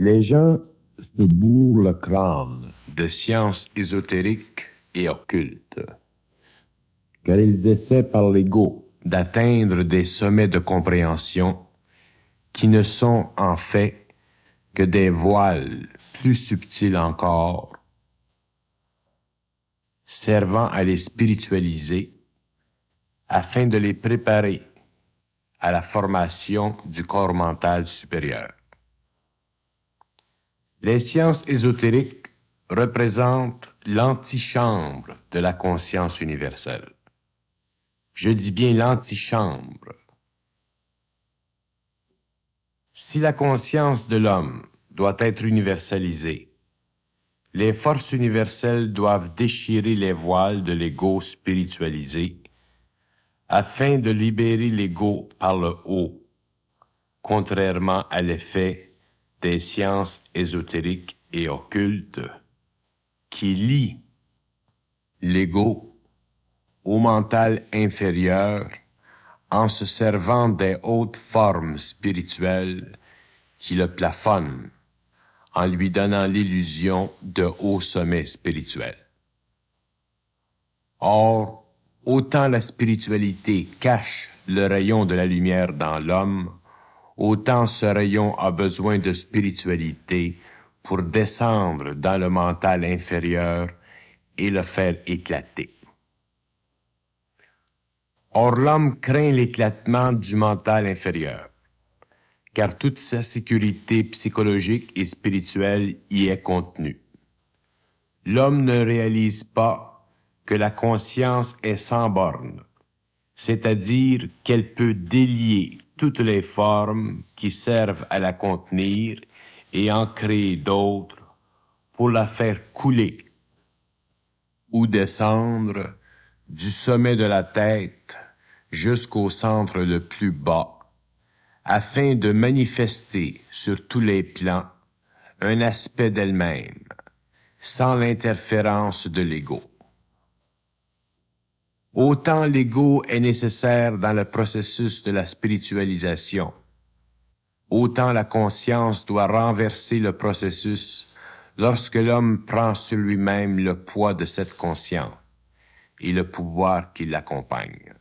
Les gens se bourrent le crâne de sciences ésotériques et occultes, car ils essaient par l'ego d'atteindre des sommets de compréhension qui ne sont en fait que des voiles plus subtils encore, servant à les spiritualiser afin de les préparer à la formation du corps mental supérieur. Les sciences ésotériques représentent l'antichambre de la conscience universelle. Je dis bien l'antichambre. Si la conscience de l'homme doit être universalisée, les forces universelles doivent déchirer les voiles de l'ego spiritualisé afin de libérer l'ego par le haut, contrairement à l'effet des sciences ésotériques et occultes qui lient l'ego au mental inférieur en se servant des hautes formes spirituelles qui le plafonnent, en lui donnant l'illusion de hauts sommets spirituels. Or, autant la spiritualité cache le rayon de la lumière dans l'homme, autant ce rayon a besoin de spiritualité pour descendre dans le mental inférieur et le faire éclater. Or, l'homme craint l'éclatement du mental inférieur, car toute sa sécurité psychologique et spirituelle y est contenue. L'homme ne réalise pas que la conscience est sans borne, c'est-à-dire qu'elle peut délier toutes les formes qui servent à la contenir et en créer d'autres pour la faire couler ou descendre du sommet de la tête jusqu'au centre le plus bas, afin de manifester sur tous les plans un aspect d'elle-même, sans l'interférence de l'ego. Autant l'ego est nécessaire dans le processus de la spiritualisation, autant la conscience doit renverser le processus lorsque l'homme prend sur lui-même le poids de cette conscience et le pouvoir qui l'accompagne.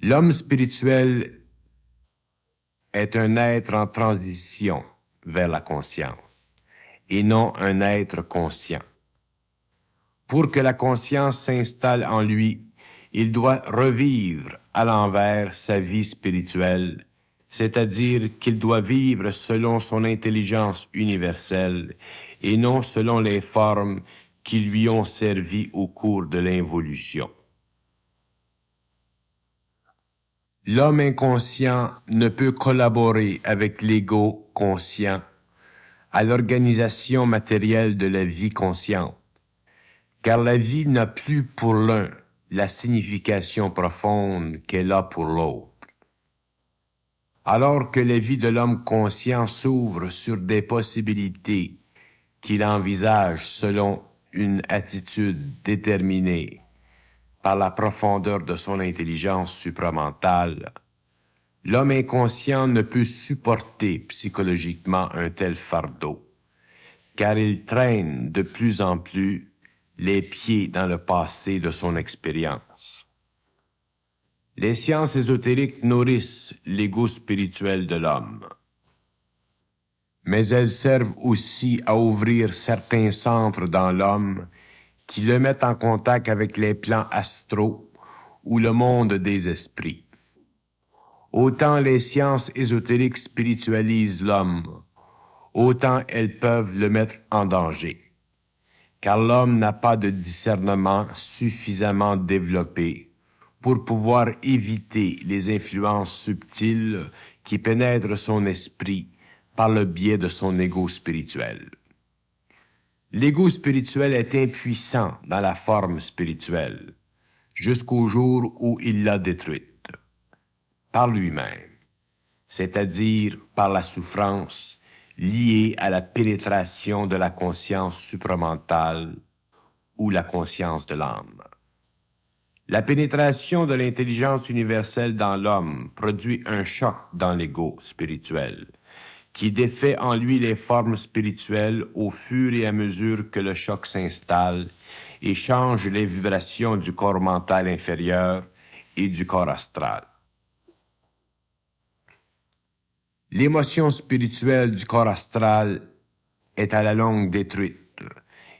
L'homme spirituel est un être en transition vers la conscience et non un être conscient. Pour que la conscience s'installe en lui, il doit revivre à l'envers sa vie spirituelle, c'est-à-dire qu'il doit vivre selon son intelligence universelle et non selon les formes qui lui ont servi au cours de l'involution. L'homme inconscient ne peut collaborer avec l'ego conscient à l'organisation matérielle de la vie consciente, car la vie n'a plus pour l'un la signification profonde qu'elle a pour l'autre. Alors que la vie de l'homme conscient s'ouvre sur des possibilités qu'il envisage selon une attitude déterminée par la profondeur de son intelligence supramentale, l'homme inconscient ne peut supporter psychologiquement un tel fardeau, car il traîne de plus en plus les pieds dans le passé de son expérience. Les sciences ésotériques nourrissent l'ego spirituel de l'homme, mais elles servent aussi à ouvrir certains centres dans l'homme qui le mettent en contact avec les plans astraux ou le monde des esprits. Autant les sciences ésotériques spiritualisent l'homme, autant elles peuvent le mettre en danger, car l'homme n'a pas de discernement suffisamment développé pour pouvoir éviter les influences subtiles qui pénètrent son esprit par le biais de son ego spirituel. L'ego spirituel est impuissant dans la forme spirituelle, jusqu'au jour où il l'a détruite, par lui-même, c'est-à-dire par la souffrance liée à la pénétration de la conscience supramentale ou la conscience de l'âme. La pénétration de l'intelligence universelle dans l'homme produit un choc dans l'ego spirituel, qui défait en lui les formes spirituelles au fur et à mesure que le choc s'installe et change les vibrations du corps mental inférieur et du corps astral. L'émotion spirituelle du corps astral est à la longue détruite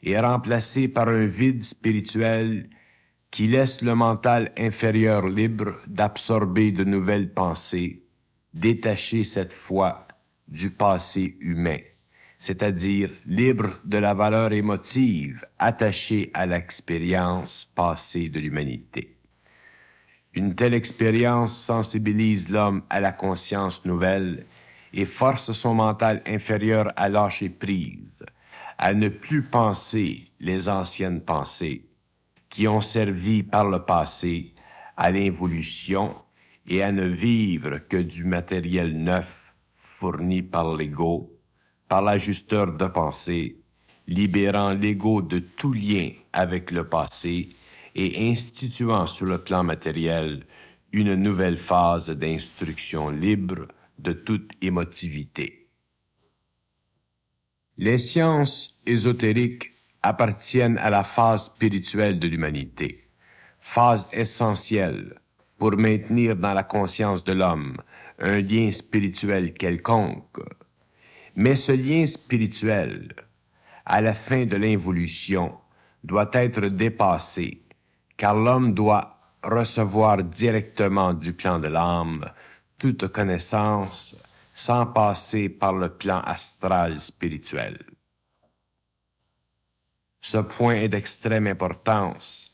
et remplacée par un vide spirituel qui laisse le mental inférieur libre d'absorber de nouvelles pensées, détachées cette fois du passé humain, c'est-à-dire libre de la valeur émotive attachée à l'expérience passée de l'humanité. Une telle expérience sensibilise l'homme à la conscience nouvelle et force son mental inférieur à lâcher prise, à ne plus penser les anciennes pensées qui ont servi par le passé à l'involution et à ne vivre que du matériel neuf fourni par l'ego, par l'ajusteur de pensée, libérant l'ego de tout lien avec le passé et instituant sur le plan matériel une nouvelle phase d'instruction libre de toute émotivité. Les sciences ésotériques appartiennent à la phase spirituelle de l'humanité, phase essentielle pour maintenir dans la conscience de l'homme un lien spirituel quelconque. Mais ce lien spirituel, à la fin de l'involution, doit être dépassé, car l'homme doit recevoir directement du plan de l'âme toute connaissance sans passer par le plan astral spirituel. Ce point est d'extrême importance,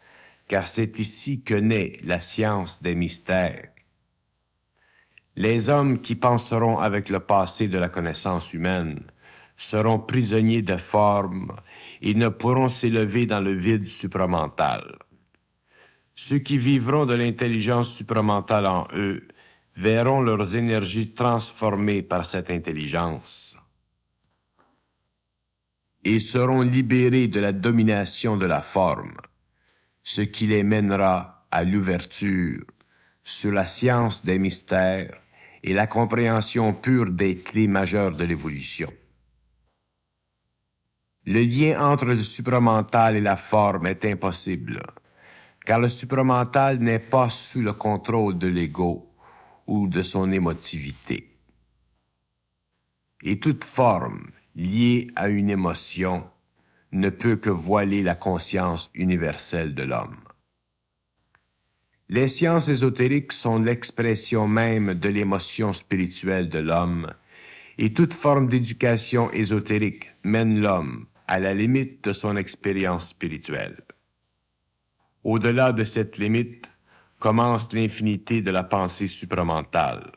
car c'est ici que naît la science des mystères. Les hommes qui penseront avec le passé de la connaissance humaine seront prisonniers de formes et ne pourront s'élever dans le vide supramental. Ceux qui vivront de l'intelligence supramentale en eux verront leurs énergies transformées par cette intelligence et seront libérés de la domination de la forme, ce qui les mènera à l'ouverture sur la science des mystères et la compréhension pure des clés majeures de l'évolution. Le lien entre le supramental et la forme est impossible, car le supramental n'est pas sous le contrôle de l'ego ou de son émotivité. Et toute forme liée à une émotion ne peut que voiler la conscience universelle de l'homme. Les sciences ésotériques sont l'expression même de l'émotion spirituelle de l'homme, et toute forme d'éducation ésotérique mène l'homme à la limite de son expérience spirituelle. Au-delà de cette limite commence l'infinité de la pensée supramentale.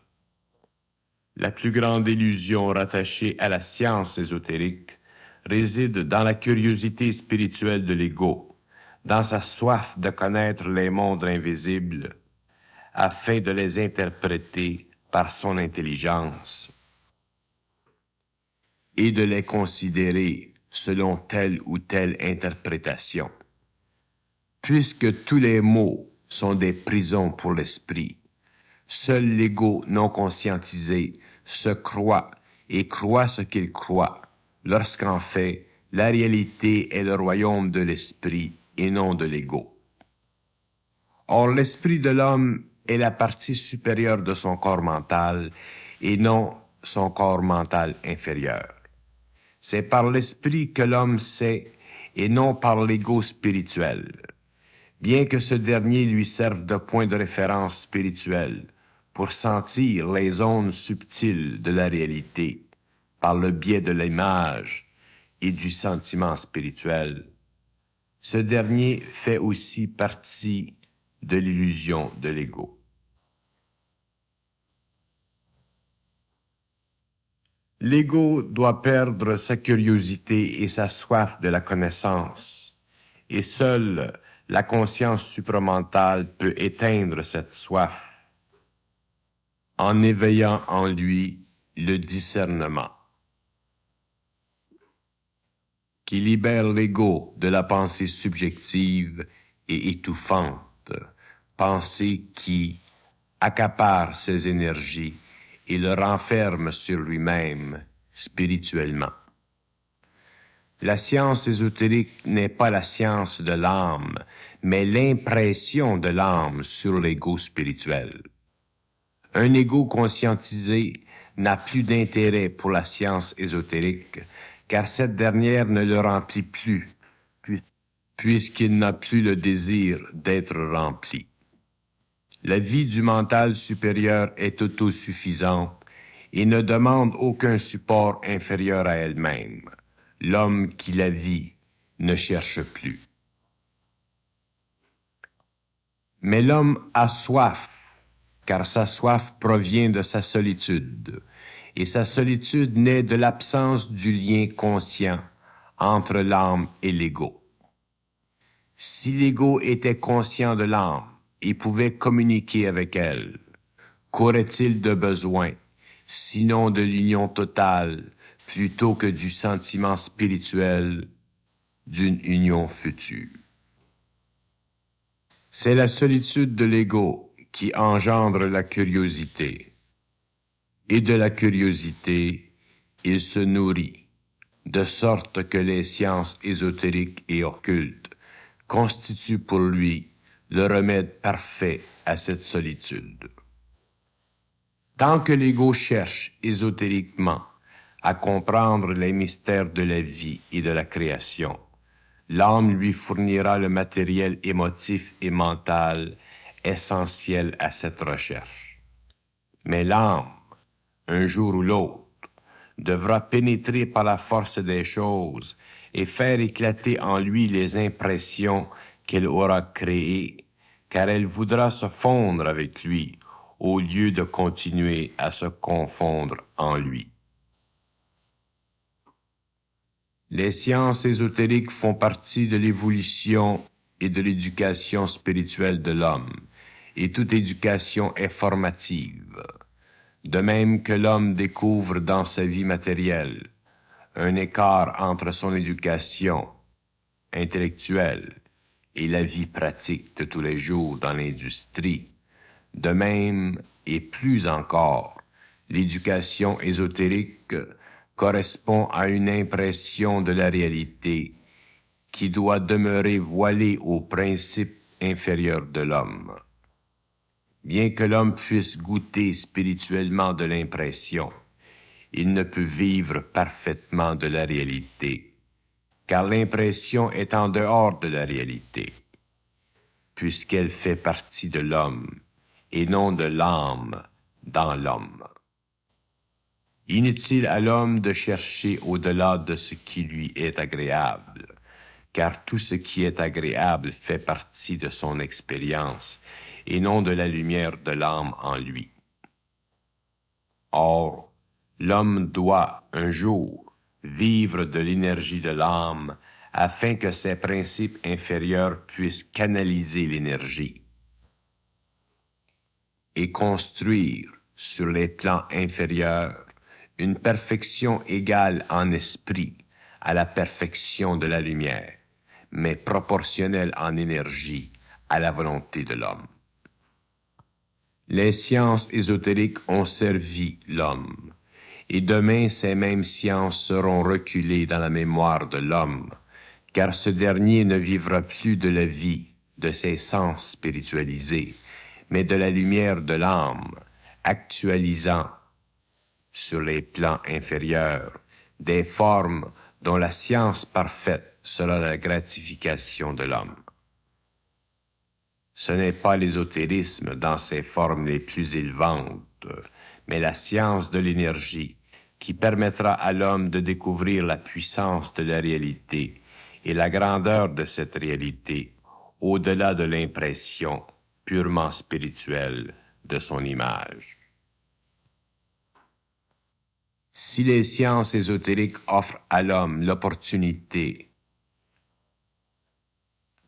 La plus grande illusion rattachée à la science ésotérique réside dans la curiosité spirituelle de l'ego, dans sa soif de connaître les mondes invisibles, afin de les interpréter par son intelligence et de les considérer selon telle ou telle interprétation. Puisque tous les mots sont des prisons pour l'esprit, seul l'ego non conscientisé se croit et croit ce qu'il croit, lorsqu'en fait, la réalité est le royaume de l'esprit et non de l'ego. Or, l'esprit de l'homme est la partie supérieure de son corps mental et non son corps mental inférieur. C'est par l'esprit que l'homme sait et non par l'ego spirituel, bien que ce dernier lui serve de point de référence spirituel pour sentir les ondes subtiles de la réalité par le biais de l'image et du sentiment spirituel. Ce dernier fait aussi partie de l'illusion de l'ego. L'ego doit perdre sa curiosité et sa soif de la connaissance, et seule la conscience supramentale peut éteindre cette soif en éveillant en lui le discernement, qui libère l'ego de la pensée subjective et étouffante, pensée qui accapare ses énergies et le renferme sur lui-même spirituellement. La science ésotérique n'est pas la science de l'âme, mais l'impression de l'âme sur l'ego spirituel. Un ego conscientisé n'a plus d'intérêt pour la science ésotérique, car cette dernière ne le remplit plus, puisqu'il n'a plus le désir d'être rempli. La vie du mental supérieur est autosuffisante et ne demande aucun support inférieur à elle-même. L'homme qui la vit ne cherche plus. Mais l'homme a soif, car sa soif provient de sa solitude, et sa solitude naît de l'absence du lien conscient entre l'âme et l'ego. Si l'ego était conscient de l'âme et pouvait communiquer avec elle, qu'aurait-il de besoin, sinon de l'union totale, plutôt que du sentiment spirituel d'une union future? C'est la solitude de l'ego qui engendre la curiosité. Et de la curiosité, il se nourrit, de sorte que les sciences ésotériques et occultes constituent pour lui le remède parfait à cette solitude. Tant que l'ego cherche ésotériquement à comprendre les mystères de la vie et de la création, l'âme lui fournira le matériel émotif et mental essentiel à cette recherche. Mais l'âme, un jour ou l'autre, devra pénétrer par la force des choses et faire éclater en lui les impressions qu'elle aura créées, car elle voudra se fondre avec lui au lieu de continuer à se confondre en lui. Les sciences ésotériques font partie de l'évolution et de l'éducation spirituelle de l'homme, et toute éducation est formative. De même que l'homme découvre dans sa vie matérielle un écart entre son éducation intellectuelle et la vie pratique de tous les jours dans l'industrie, de même et plus encore, l'éducation ésotérique correspond à une impression de la réalité qui doit demeurer voilée aux principes inférieurs de l'homme. Bien que l'homme puisse goûter spirituellement de l'impression, il ne peut vivre parfaitement de la réalité, car l'impression est en dehors de la réalité, puisqu'elle fait partie de l'homme et non de l'âme dans l'homme. Inutile à l'homme de chercher au-delà de ce qui lui est agréable, car tout ce qui est agréable fait partie de son expérience et non de la lumière de l'âme en lui. Or, l'homme doit, un jour, vivre de l'énergie de l'âme afin que ses principes inférieurs puissent canaliser l'énergie et construire, sur les plans inférieurs, une perfection égale en esprit à la perfection de la lumière, mais proportionnelle en énergie à la volonté de l'homme. Les sciences ésotériques ont servi l'homme, et demain ces mêmes sciences seront reculées dans la mémoire de l'homme, car ce dernier ne vivra plus de la vie de ses sens spiritualisés, mais de la lumière de l'âme, actualisant sur les plans inférieurs des formes dont la science parfaite sera la gratification de l'homme. Ce n'est pas l'ésotérisme dans ses formes les plus élevantes, mais la science de l'énergie qui permettra à l'homme de découvrir la puissance de la réalité et la grandeur de cette réalité au-delà de l'impression purement spirituelle de son image. Si les sciences ésotériques offrent à l'homme l'opportunité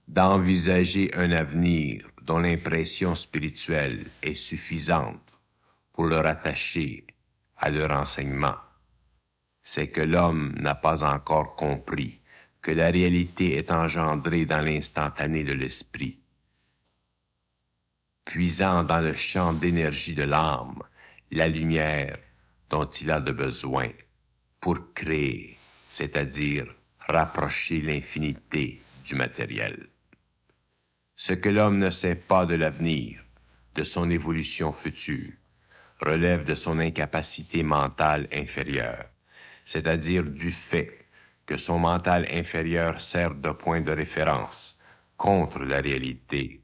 d'envisager un avenir dont l'impression spirituelle est suffisante pour le rattacher à leur enseignement, c'est que l'homme n'a pas encore compris que la réalité est engendrée dans l'instantané de l'esprit, puisant dans le champ d'énergie de l'âme la lumière dont il a de besoin pour créer, c'est-à-dire rapprocher l'infinité du matériel. Ce que l'homme ne sait pas de l'avenir, de son évolution future, relève de son incapacité mentale inférieure, c'est-à-dire du fait que son mental inférieur sert de point de référence contre la réalité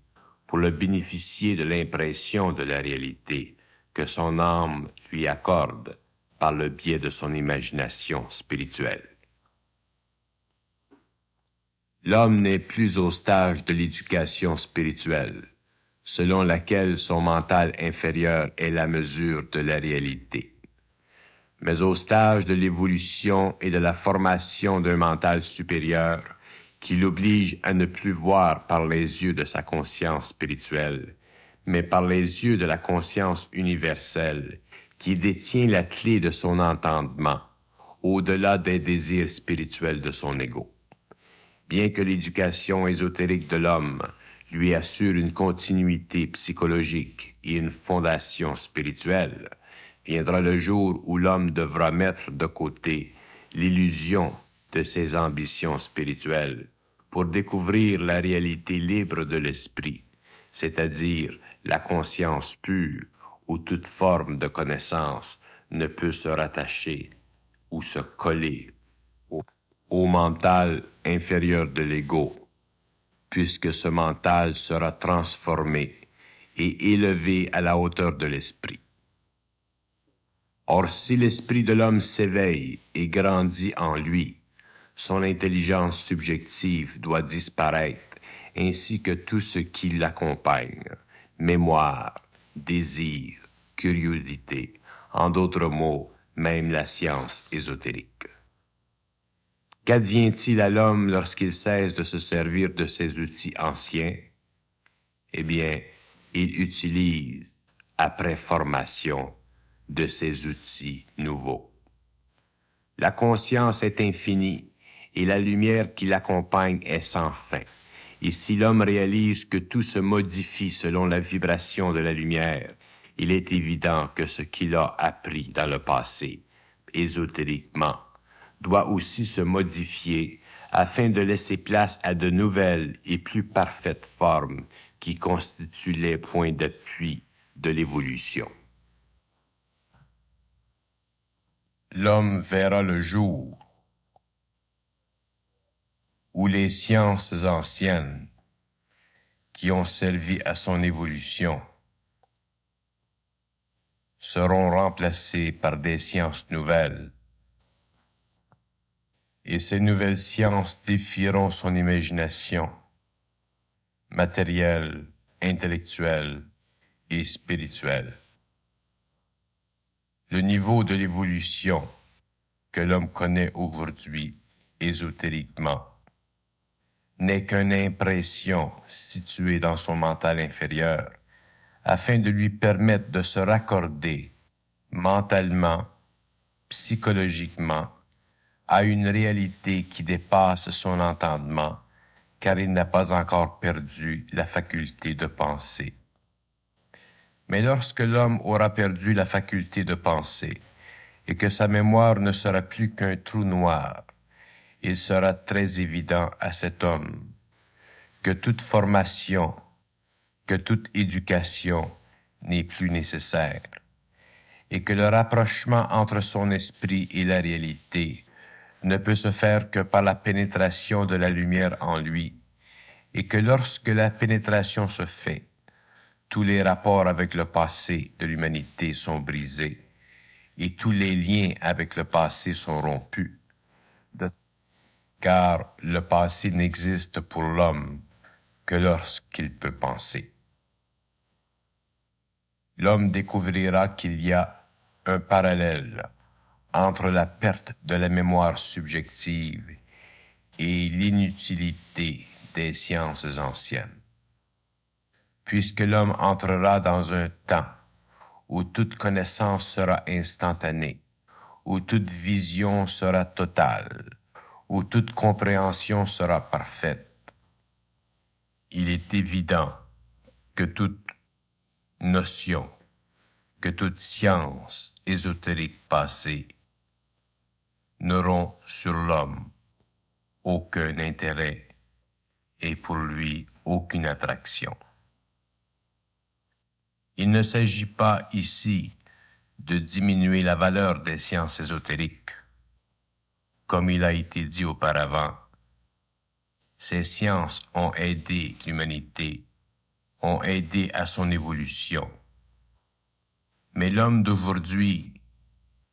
pour le bénéficier de l'impression de la réalité que son âme lui accorde par le biais de son imagination spirituelle. L'homme n'est plus au stage de l'éducation spirituelle, selon laquelle son mental inférieur est la mesure de la réalité, mais au stage de l'évolution et de la formation d'un mental supérieur qui l'oblige à ne plus voir par les yeux de sa conscience spirituelle, mais par les yeux de la conscience universelle qui détient la clé de son entendement, au-delà des désirs spirituels de son ego. Bien que l'éducation ésotérique de l'homme lui assure une continuité psychologique et une fondation spirituelle, viendra le jour où l'homme devra mettre de côté l'illusion de ses ambitions spirituelles pour découvrir la réalité libre de l'esprit, c'est-à-dire la conscience pure où toute forme de connaissance ne peut se rattacher ou se coller au mental inférieur de l'ego, puisque ce mental sera transformé et élevé à la hauteur de l'esprit. Or, si l'esprit de l'homme s'éveille et grandit en lui, son intelligence subjective doit disparaître, ainsi que tout ce qui l'accompagne, mémoire, désir, curiosité, en d'autres mots, même la science ésotérique. Qu'advient-il à l'homme lorsqu'il cesse de se servir de ses outils anciens? Eh bien, il utilise, après formation, de ces outils nouveaux. La conscience est infinie et la lumière qui l'accompagne est sans fin. Et si l'homme réalise que tout se modifie selon la vibration de la lumière, il est évident que ce qu'il a appris dans le passé, ésotériquement, doit aussi se modifier afin de laisser place à de nouvelles et plus parfaites formes qui constituent les points d'appui de l'évolution. L'homme verra le jour où les sciences anciennes qui ont servi à son évolution seront remplacées par des sciences nouvelles, et ces nouvelles sciences défieront son imagination matérielle, intellectuelle et spirituelle. Le niveau de l'évolution que l'homme connaît aujourd'hui ésotériquement n'est qu'une impression située dans son mental inférieur afin de lui permettre de se raccorder mentalement, psychologiquement, à une réalité qui dépasse son entendement, car il n'a pas encore perdu la faculté de penser. Mais lorsque l'homme aura perdu la faculté de penser, et que sa mémoire ne sera plus qu'un trou noir, il sera très évident à cet homme que toute formation, que toute éducation n'est plus nécessaire, et que le rapprochement entre son esprit et la réalité ne peut se faire que par la pénétration de la lumière en lui, et que lorsque la pénétration se fait, tous les rapports avec le passé de l'humanité sont brisés, et tous les liens avec le passé sont rompus, car le passé n'existe pour l'homme que lorsqu'il peut penser. L'homme découvrira qu'il y a un parallèle entre la perte de la mémoire subjective et l'inutilité des sciences anciennes, puisque l'homme entrera dans un temps où toute connaissance sera instantanée, où toute vision sera totale, où toute compréhension sera parfaite. Il est évident que toute notion, que toute science ésotérique passée n'auront sur l'homme aucun intérêt et pour lui aucune attraction. Il ne s'agit pas ici de diminuer la valeur des sciences ésotériques. Comme il a été dit auparavant, ces sciences ont aidé l'humanité, ont aidé à son évolution. Mais l'homme d'aujourd'hui,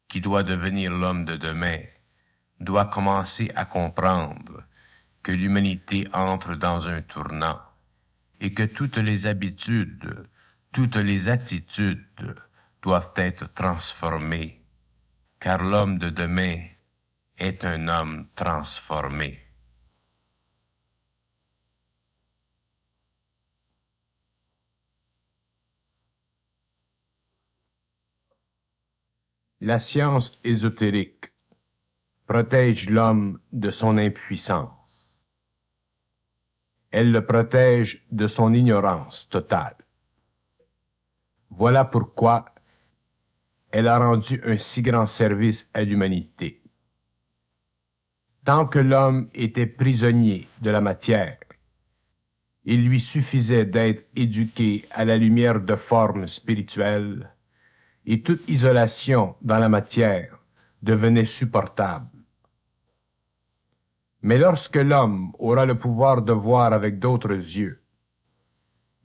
qui doit devenir l'homme de demain, doit commencer à comprendre que l'humanité entre dans un tournant et que toutes les habitudes, toutes les attitudes doivent être transformées, car l'homme de demain est un homme transformé. La science ésotérique protège l'homme de son impuissance. Elle le protège de son ignorance totale. Voilà pourquoi elle a rendu un si grand service à l'humanité. Tant que l'homme était prisonnier de la matière, il lui suffisait d'être éduqué à la lumière de formes spirituelles et toute isolation dans la matière devenait supportable. Mais lorsque l'homme aura le pouvoir de voir avec d'autres yeux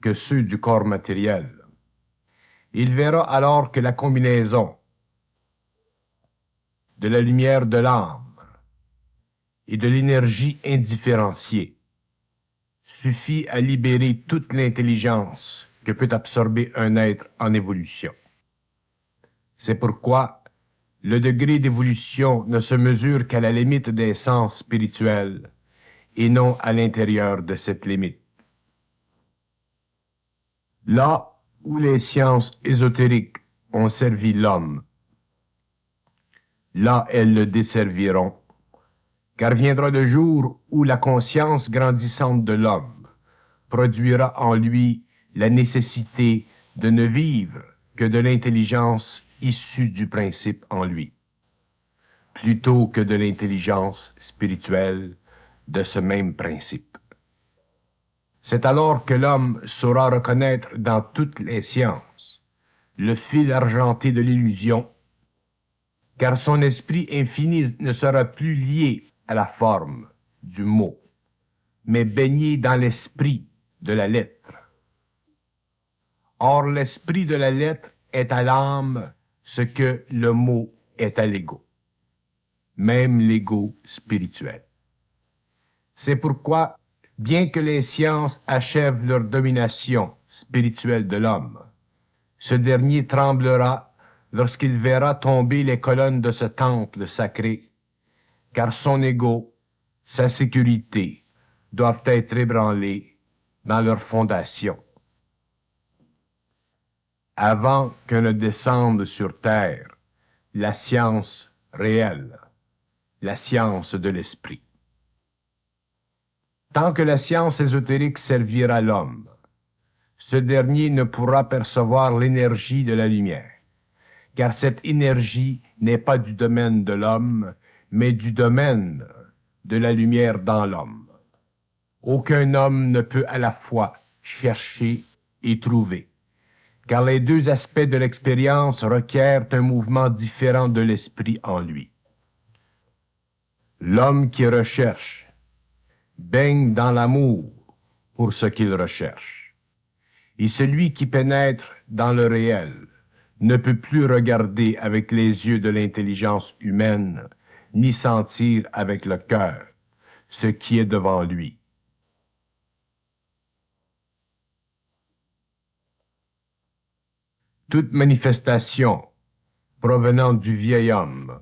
que ceux du corps matériel, il verra alors que la combinaison de la lumière de l'âme et de l'énergie indifférenciée suffit à libérer toute l'intelligence que peut absorber un être en évolution. C'est pourquoi le degré d'évolution ne se mesure qu'à la limite des sens spirituels et non à l'intérieur de cette limite. Là où les sciences ésotériques ont servi l'homme, là elles le desserviront, car viendra le jour où la conscience grandissante de l'homme produira en lui la nécessité de ne vivre que de l'intelligence issue du principe en lui, plutôt que de l'intelligence spirituelle de ce même principe. C'est alors que l'homme saura reconnaître dans toutes les sciences le fil argenté de l'illusion, car son esprit infini ne sera plus lié à la forme du mot, mais baigné dans l'esprit de la lettre. Or, l'esprit de la lettre est à l'âme ce que le mot est à l'ego, même l'ego spirituel. C'est pourquoi, bien que les sciences achèvent leur domination spirituelle de l'homme, ce dernier tremblera lorsqu'il verra tomber les colonnes de ce temple sacré, car son ego, sa sécurité, doivent être ébranlés dans leur fondation. Avant que ne descende sur terre la science réelle, la science de l'esprit. Tant que la science ésotérique servira l'homme, ce dernier ne pourra percevoir l'énergie de la lumière, car cette énergie n'est pas du domaine de l'homme, mais du domaine de la lumière dans l'homme. Aucun homme ne peut à la fois chercher et trouver, car les deux aspects de l'expérience requièrent un mouvement différent de l'esprit en lui. L'homme qui recherche baigne dans l'amour pour ce qu'il recherche, et celui qui pénètre dans le réel ne peut plus regarder avec les yeux de l'intelligence humaine, ni sentir avec le cœur ce qui est devant lui. Toute manifestation provenant du vieil homme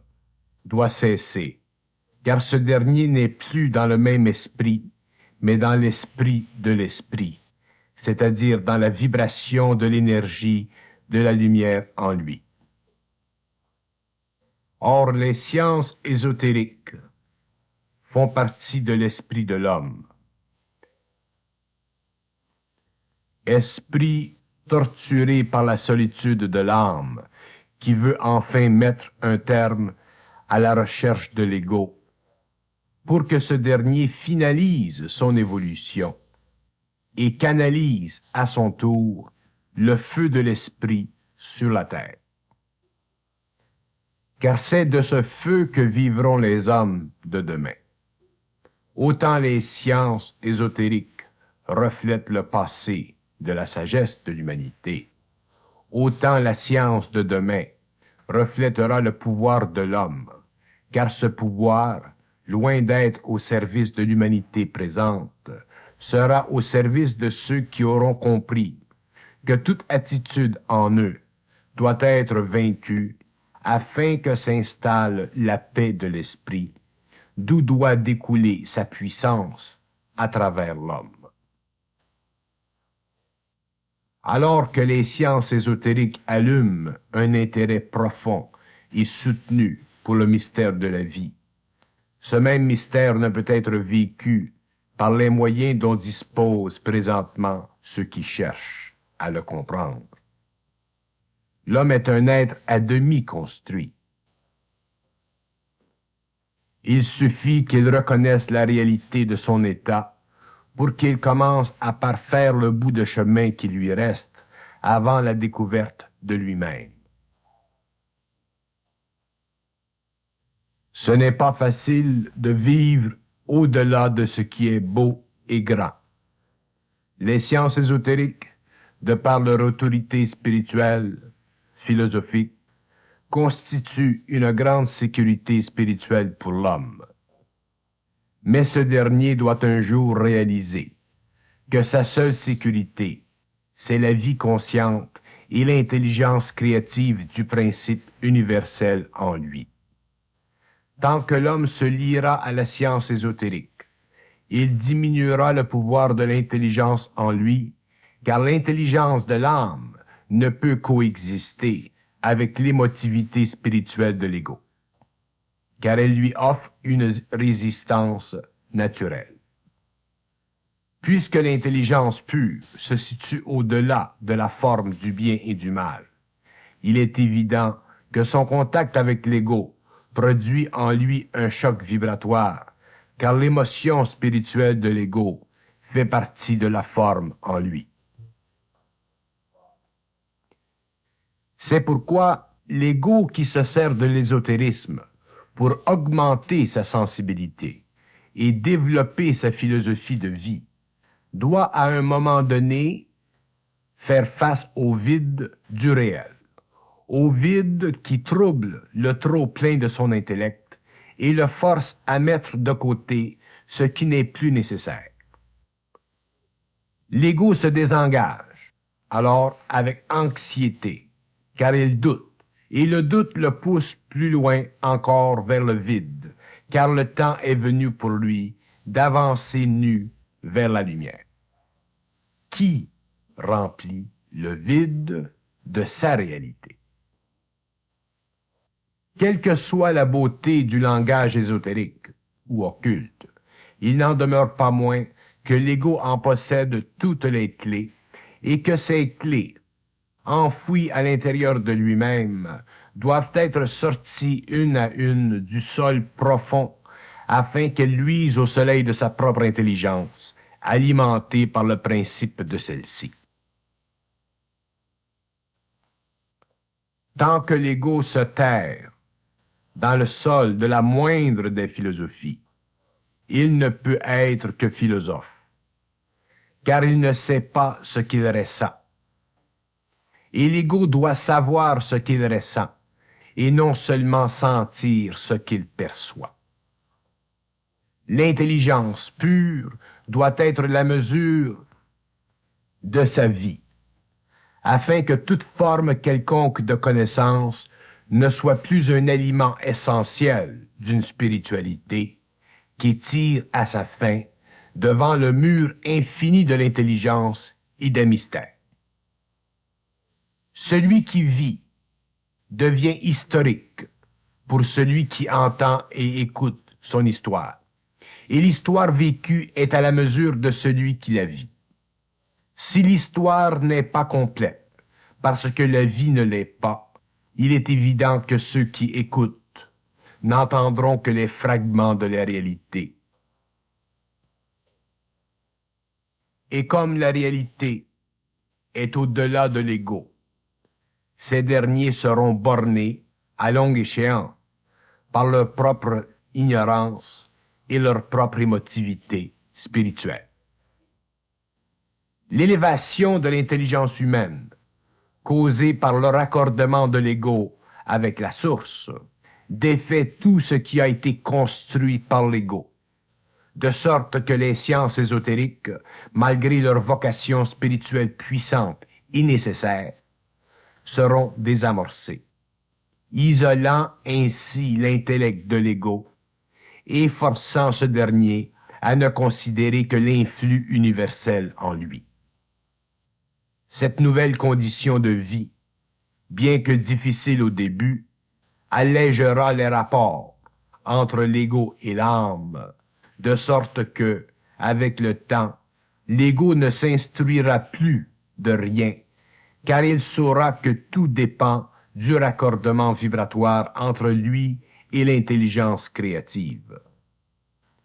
doit cesser, car ce dernier n'est plus dans le même esprit, mais dans l'esprit de l'esprit, c'est-à-dire dans la vibration de l'énergie de la lumière en lui. Or, les sciences ésotériques font partie de l'esprit de l'homme. Esprit torturé par la solitude de l'âme, qui veut enfin mettre un terme à la recherche de l'ego, pour que ce dernier finalise son évolution et canalise à son tour le feu de l'esprit sur la terre. Car c'est de ce feu que vivront les hommes de demain. Autant les sciences ésotériques reflètent le passé de la sagesse de l'humanité, autant la science de demain reflètera le pouvoir de l'homme, car ce pouvoir, loin d'être au service de l'humanité présente, sera au service de ceux qui auront compris que toute attitude en eux doit être vaincue afin que s'installe la paix de l'esprit, d'où doit découler sa puissance à travers l'homme. Alors que les sciences ésotériques allument un intérêt profond et soutenu pour le mystère de la vie, ce même mystère ne peut être vécu par les moyens dont disposent présentement ceux qui cherchent à le comprendre. L'homme est un être à demi construit. Il suffit qu'il reconnaisse la réalité de son état pour qu'il commence à parfaire le bout de chemin qui lui reste avant la découverte de lui-même. Ce n'est pas facile de vivre au-delà de ce qui est beau et grand. Les sciences ésotériques, de par leur autorité spirituelle, philosophique, constituent une grande sécurité spirituelle pour l'homme. Mais ce dernier doit un jour réaliser que sa seule sécurité, c'est la vie consciente et l'intelligence créative du principe universel en lui. Tant que l'homme se liera à la science ésotérique, il diminuera le pouvoir de l'intelligence en lui, car l'intelligence de l'âme ne peut coexister avec l'émotivité spirituelle de l'ego, car elle lui offre une résistance naturelle. Puisque l'intelligence pure se situe au-delà de la forme du bien et du mal, il est évident que son contact avec l'ego produit en lui un choc vibratoire, car l'émotion spirituelle de l'ego fait partie de la forme en lui. C'est pourquoi l'ego qui se sert de l'ésotérisme pour augmenter sa sensibilité et développer sa philosophie de vie doit à un moment donné faire face au vide du réel, au vide qui trouble le trop plein de son intellect et le force à mettre de côté ce qui n'est plus nécessaire. L'ego se désengage alors avec anxiété, car il doute, et le doute le pousse plus loin encore vers le vide, car le temps est venu pour lui d'avancer nu vers la lumière. Qui remplit le vide de sa réalité? Quelle que soit la beauté du langage ésotérique ou occulte, il n'en demeure pas moins que l'ego en possède toutes les clés et que ces clés, enfouies à l'intérieur de lui-même, doivent être sorties une à une du sol profond afin qu'elles luisent au soleil de sa propre intelligence, alimentée par le principe de celle-ci. Tant que l'ego se terre dans le sol de la moindre des philosophies, il ne peut être que philosophe, car il ne sait pas ce qu'il ressent. Et l'ego doit savoir ce qu'il ressent, et non seulement sentir ce qu'il perçoit. L'intelligence pure doit être la mesure de sa vie, afin que toute forme quelconque de connaissance ne soit plus un aliment essentiel d'une spiritualité qui tire à sa fin devant le mur infini de l'intelligence et des mystères. Celui qui vit devient historique pour celui qui entend et écoute son histoire, et l'histoire vécue est à la mesure de celui qui la vit. Si l'histoire n'est pas complète, parce que la vie ne l'est pas, il est évident que ceux qui écoutent n'entendront que les fragments de la réalité. Et comme la réalité est au-delà de l'ego, ces derniers seront bornés, à longue échéance, par leur propre ignorance et leur propre émotivité spirituelle. L'élévation de l'intelligence humaine, causée par le raccordement de l'ego avec la source, défait tout ce qui a été construit par l'ego, de sorte que les sciences ésotériques, malgré leur vocation spirituelle puissante et nécessaire, seront désamorcées, isolant ainsi l'intellect de l'ego et forçant ce dernier à ne considérer que l'influx universel en lui. Cette nouvelle condition de vie, bien que difficile au début, allégera les rapports entre l'ego et l'âme, de sorte que, avec le temps, l'ego ne s'instruira plus de rien, car il saura que tout dépend du raccordement vibratoire entre lui et l'intelligence créative.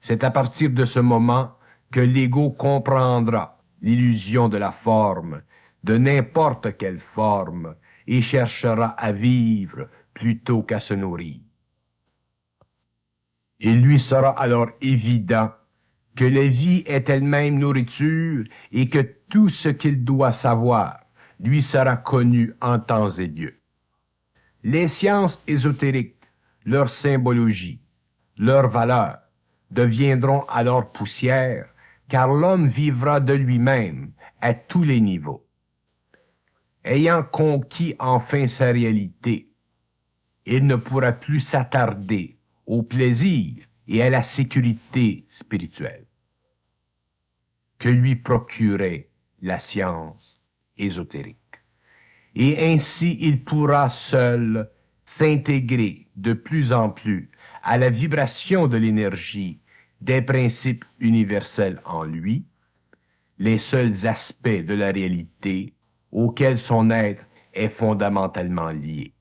C'est à partir de ce moment que l'ego comprendra l'illusion de la forme, de n'importe quelle forme, et cherchera à vivre plutôt qu'à se nourrir. Il lui sera alors évident que la vie est elle-même nourriture et que tout ce qu'il doit savoir lui sera connu en temps et lieu. Les sciences ésotériques, leur symbologie, leurs valeurs, deviendront alors poussière, car l'homme vivra de lui-même à tous les niveaux. Ayant conquis enfin sa réalité, il ne pourra plus s'attarder au plaisir et à la sécurité spirituelle que lui procurait la science ésotérique. Et ainsi il pourra seul s'intégrer de plus en plus à la vibration de l'énergie des principes universels en lui, les seuls aspects de la réalité auxquels son être est fondamentalement lié.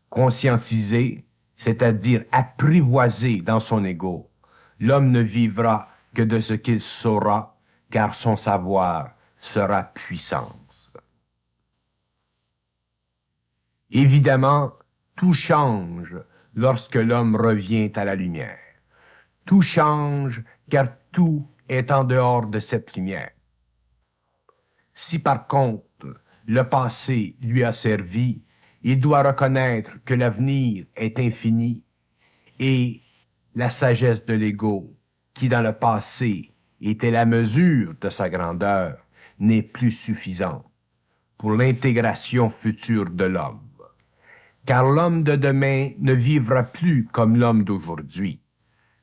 Conscientisé, c'est-à-dire apprivoisé dans son ego, l'homme ne vivra que de ce qu'il saura, car son savoir sera puissance. Évidemment, tout change lorsque l'homme revient à la lumière. Tout change car tout est en dehors de cette lumière. Si par contre le passé lui a servi, il doit reconnaître que l'avenir est infini et la sagesse de l'ego, qui dans le passé était la mesure de sa grandeur, n'est plus suffisante pour l'intégration future de l'homme. Car l'homme de demain ne vivra plus comme l'homme d'aujourd'hui,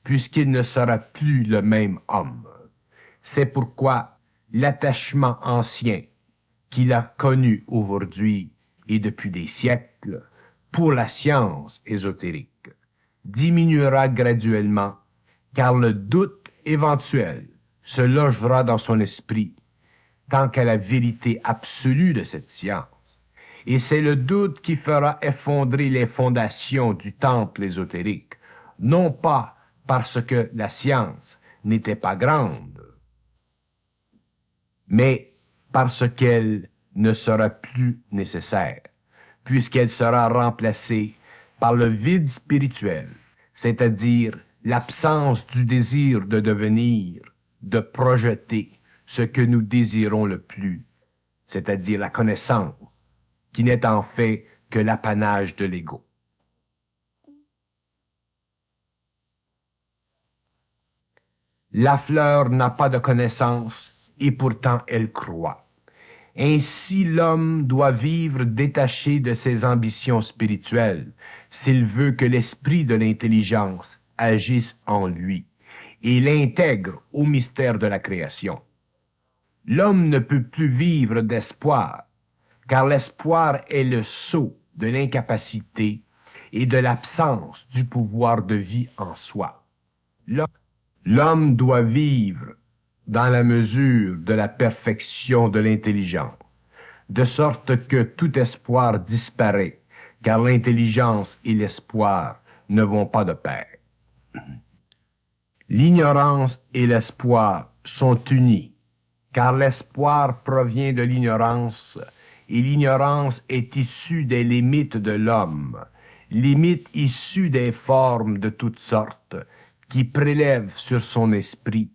puisqu'il ne sera plus le même homme. C'est pourquoi l'attachement ancien qu'il a connu aujourd'hui et depuis des siècles pour la science ésotérique diminuera graduellement, car le doute éventuel se logera dans son esprit tant qu'à la vérité absolue de cette science. Et c'est le doute qui fera effondrer les fondations du temple ésotérique, non pas parce que la science n'était pas grande, mais parce qu'elle ne sera plus nécessaire, puisqu'elle sera remplacée par le vide spirituel, c'est-à-dire l'absence du désir de devenir, de projeter ce que nous désirons le plus, c'est-à-dire la connaissance, qui n'est en fait que l'apanage de l'ego. La fleur n'a pas de connaissance et pourtant elle croît. Ainsi l'homme doit vivre détaché de ses ambitions spirituelles s'il veut que l'esprit de l'intelligence agisse en lui et l'intègre au mystère de la création. L'homme ne peut plus vivre d'espoir, car l'espoir est le sceau de l'incapacité et de l'absence du pouvoir de vie en soi. L'homme doit vivre dans la mesure de la perfection de l'intelligence, de sorte que tout espoir disparaît, car l'intelligence et l'espoir ne vont pas de pair. L'ignorance et l'espoir sont unis, car l'espoir provient de l'ignorance, et l'ignorance est issue des limites de l'homme, limites issues des formes de toutes sortes, qui prélèvent sur son esprit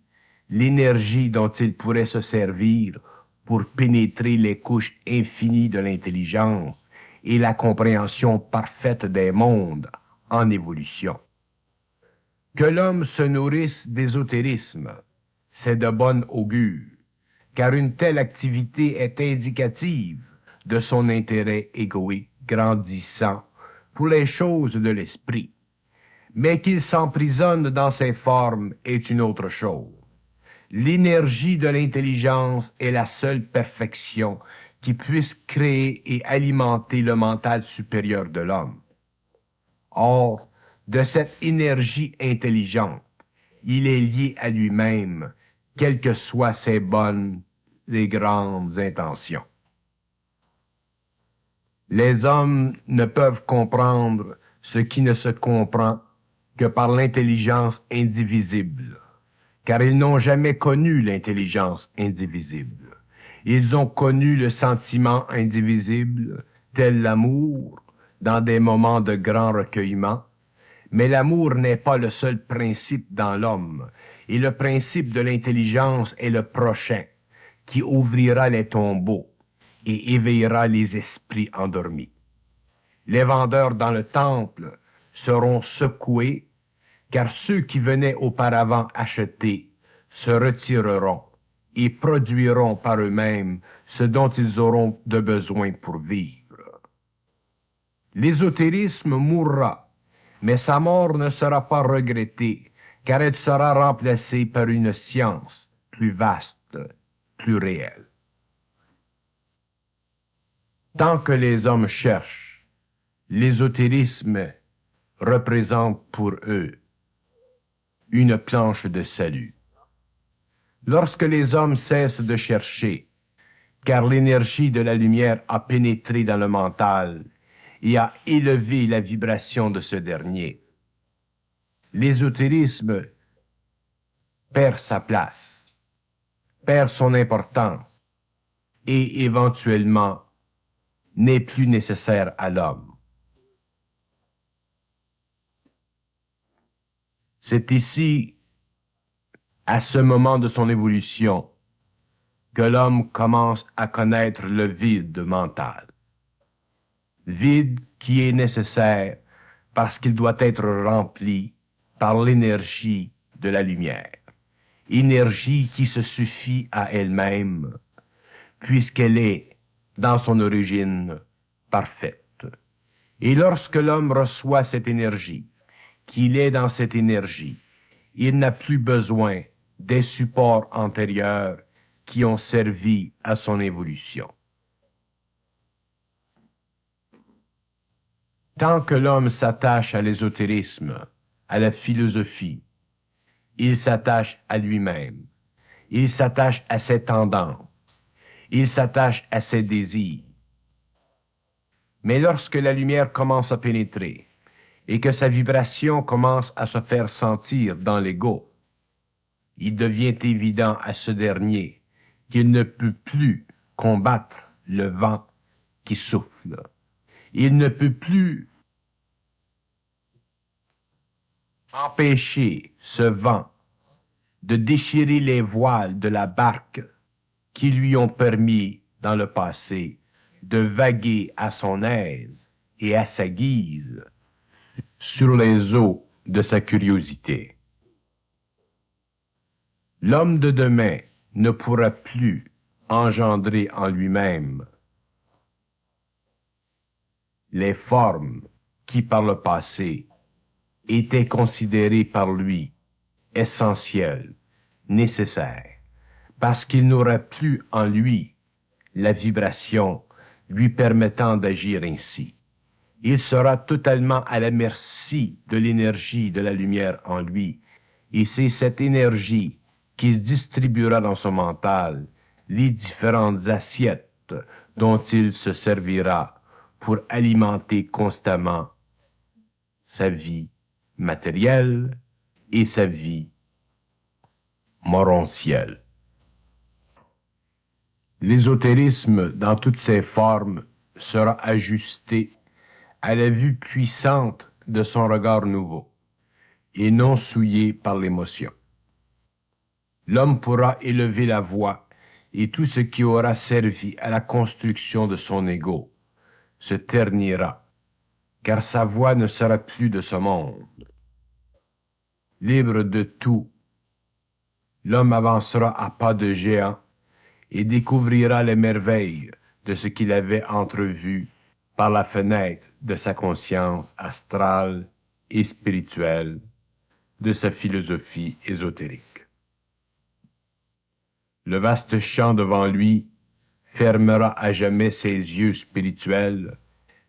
l'énergie dont il pourrait se servir pour pénétrer les couches infinies de l'intelligence et la compréhension parfaite des mondes en évolution. Que l'homme se nourrisse d'ésotérisme, c'est de bon augure, car une telle activité est indicative de son intérêt égoïque grandissant pour les choses de l'esprit. Mais qu'il s'emprisonne dans ses formes est une autre chose. L'énergie de l'intelligence est la seule perfection qui puisse créer et alimenter le mental supérieur de l'homme. Or, de cette énergie intelligente, il est lié à lui-même, quelles que soient ses bonnes et grandes intentions. Les hommes ne peuvent comprendre ce qui ne se comprend que par l'intelligence indivisible, car ils n'ont jamais connu l'intelligence indivisible. Ils ont connu le sentiment indivisible, tel l'amour, dans des moments de grand recueillement, mais l'amour n'est pas le seul principe dans l'homme, et le principe de l'intelligence est le prochain, qui ouvrira les tombeaux et éveillera les esprits endormis. Les vendeurs dans le temple seront secoués, car ceux qui venaient auparavant acheter se retireront et produiront par eux-mêmes ce dont ils auront de besoin pour vivre. L'ésotérisme mourra, mais sa mort ne sera pas regrettée, car elle sera remplacée par une science plus vaste, plus réelle. Tant que les hommes cherchent, l'ésotérisme représente pour eux une planche de salut. Lorsque les hommes cessent de chercher, car l'énergie de la lumière a pénétré dans le mental et a élevé la vibration de ce dernier, l'ésotérisme perd sa place, perd son importance et éventuellement n'est plus nécessaire à l'homme. C'est ici, à ce moment de son évolution, que l'homme commence à connaître le vide mental. Vide qui est nécessaire parce qu'il doit être rempli par l'énergie de la lumière. Énergie qui se suffit à elle-même, puisqu'elle est, dans son origine, parfaite. Et lorsque l'homme reçoit cette énergie, qu'il est dans cette énergie, il n'a plus besoin des supports antérieurs qui ont servi à son évolution. Tant que l'homme s'attache à l'ésotérisme, à la philosophie, il s'attache à lui-même, il s'attache à ses tendances, il s'attache à ses désirs. Mais lorsque la lumière commence à pénétrer et que sa vibration commence à se faire sentir dans l'ego, il devient évident à ce dernier qu'il ne peut plus combattre le vent qui souffle. Il ne peut plus empêcher ce vent de déchirer les voiles de la barque qui lui ont permis, dans le passé, de vaguer à son aise et à sa guise sur les eaux de sa curiosité. L'homme de demain ne pourra plus engendrer en lui-même les formes qui, par le passé, étaient considérées par lui essentielles, nécessaires, parce qu'il n'aura plus en lui la vibration lui permettant d'agir ainsi. Il sera totalement à la merci de l'énergie de la lumière en lui, et c'est cette énergie qu'il distribuera dans son mental les différentes assiettes dont il se servira pour alimenter constamment sa vie matérielle et sa vie morontielle. L'ésotérisme, dans toutes ses formes, sera ajusté à la vue puissante de son regard nouveau, et non souillé par l'émotion. L'homme pourra élever la voix, et tout ce qui aura servi à la construction de son ego se ternira, car sa voix ne sera plus de ce monde. Libre de tout, l'homme avancera à pas de géant et découvrira les merveilles de ce qu'il avait entrevu par la fenêtre de sa conscience astrale et spirituelle, de sa philosophie ésotérique. Le vaste champ devant lui fermera à jamais ses yeux spirituels,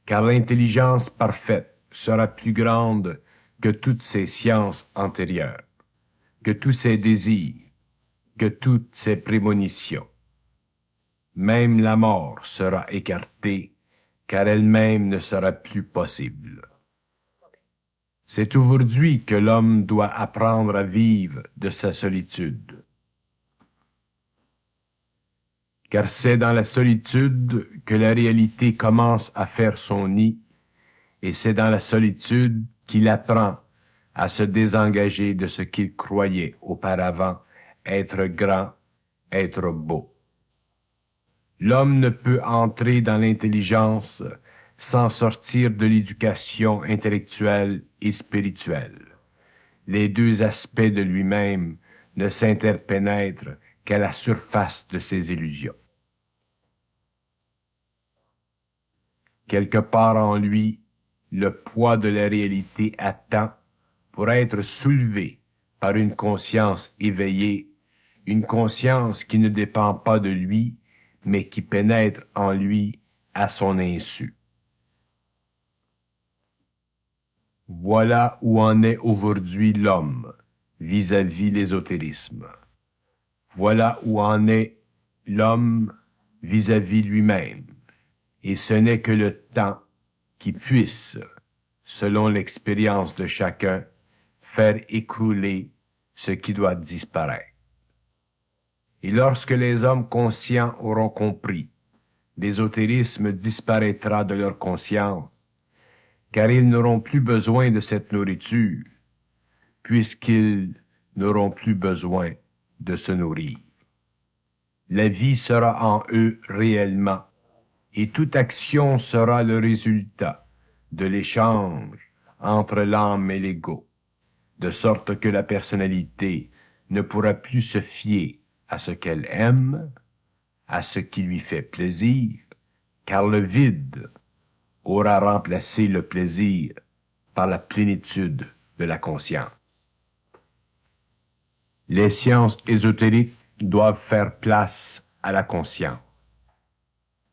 car l'intelligence parfaite sera plus grande que toutes ses sciences antérieures, que tous ses désirs, que toutes ses prémonitions. Même la mort sera écartée, car elle-même ne sera plus possible. C'est aujourd'hui que l'homme doit apprendre à vivre de sa solitude. Car c'est dans la solitude que la réalité commence à faire son nid, et c'est dans la solitude qu'il apprend à se désengager de ce qu'il croyait auparavant être grand, être beau. L'homme ne peut entrer dans l'intelligence sans sortir de l'éducation intellectuelle et spirituelle. Les deux aspects de lui-même ne s'interpénètrent qu'à la surface de ses illusions. Quelque part en lui, le poids de la réalité attend pour être soulevé par une conscience éveillée, une conscience qui ne dépend pas de lui, mais qui pénètre en lui à son insu. Voilà où en est aujourd'hui l'homme vis-à-vis l'ésotérisme. Voilà où en est l'homme vis-à-vis lui-même. Et ce n'est que le temps qui puisse, selon l'expérience de chacun, faire écrouler ce qui doit disparaître. Et lorsque les hommes conscients auront compris, l'ésotérisme disparaîtra de leur conscience, car ils n'auront plus besoin de cette nourriture, puisqu'ils n'auront plus besoin de se nourrir. La vie sera en eux réellement, et toute action sera le résultat de l'échange entre l'âme et l'ego, de sorte que la personnalité ne pourra plus se fier à ce qu'elle aime, à ce qui lui fait plaisir, car le vide aura remplacé le plaisir par la plénitude de la conscience. Les sciences ésotériques doivent faire place à la conscience,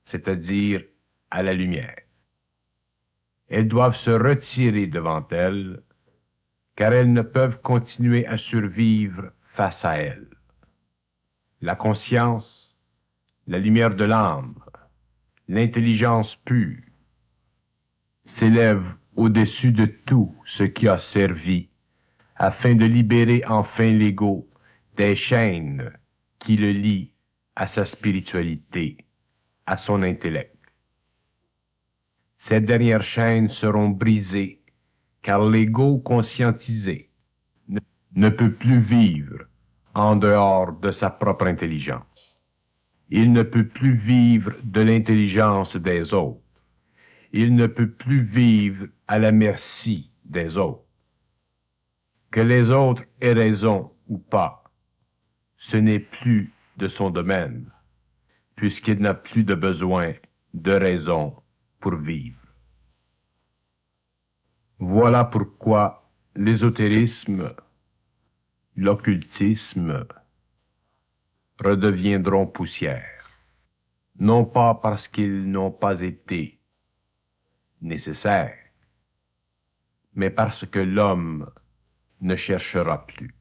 c'est-à-dire à la lumière. Elles doivent se retirer devant elles, car elles ne peuvent continuer à survivre face à elles. La conscience, la lumière de l'âme, l'intelligence pure, s'élève au-dessus de tout ce qui a servi, afin de libérer enfin l'ego des chaînes qui le lient à sa spiritualité, à son intellect. Ces dernières chaînes seront brisées, car l'ego conscientisé ne peut plus vivre en dehors de sa propre intelligence. Il ne peut plus vivre de l'intelligence des autres. Il ne peut plus vivre à la merci des autres. Que les autres aient raison ou pas, ce n'est plus de son domaine, puisqu'il n'a plus de besoin de raison pour vivre. Voilà pourquoi l'ésotérisme, l'occultisme redeviendront poussière, non pas parce qu'ils n'ont pas été nécessaires, mais parce que l'homme ne cherchera plus.